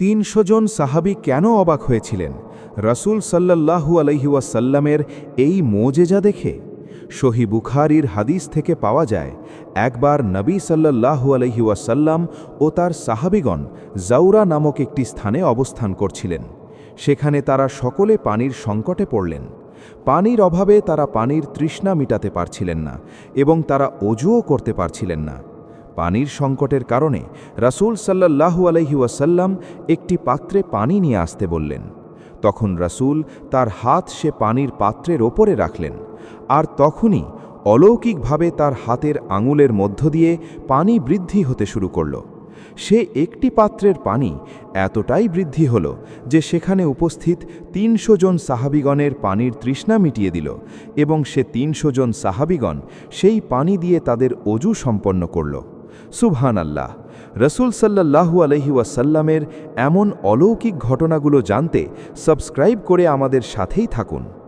৩০০ জন সাহাবী কেন অবাক হয়েছিলেন রাসূল সাল্লাল্লাহু আলাইহি ওয়াসাল্লামের এই মোজেজা দেখে? সহিহ বুখারীর হাদিস থেকে পাওয়া যায়, একবার নবী সাল্লাল্লাহু আলাইহি ওয়াসাল্লাম ও তার সাহাবীগণ জাউরা নামক একটি স্থানে অবস্থান করছিলেন। সেখানে তারা সকলে পানির সংকটে পড়লেন। পানির অভাবে তারা পানির তৃষ্ণা মিটাতে পারছিলেন না এবং তারা অজুও করতে পারছিলেন না। পানির সংকটের কারণে রাসূল সাল্লাল্লাহু আলাইহি ওয়াসাল্লাম একটি পাত্রে পানি নিয়ে আসতে বললেন। তখন রাসূল তার হাত সে পানির পাত্রের ওপরে রাখলেন, আর তখনই অলৌকিকভাবে তার হাতের আঙুলের মধ্য দিয়ে পানি বৃদ্ধি হতে শুরু করল। সে একটি পাত্রের পানি এতটাই বৃদ্ধি হল যে সেখানে উপস্থিত ৩০০ জন সাহাবীগণের পানির তৃষ্ণা মিটিয়ে দিল এবং সে ৩০০ জন সাহাবীগণ সেই পানি দিয়ে তাদের অজু সম্পন্ন করল। সুবহানাল্লাহ! রাসূল সাল্লাল্লাহু আলাইহি ওয়াসাল্লামের এমন অলৌকিক ঘটনাগুলো জানতে সাবস্ক্রাইব করে আমাদের সাথেই থাকুন।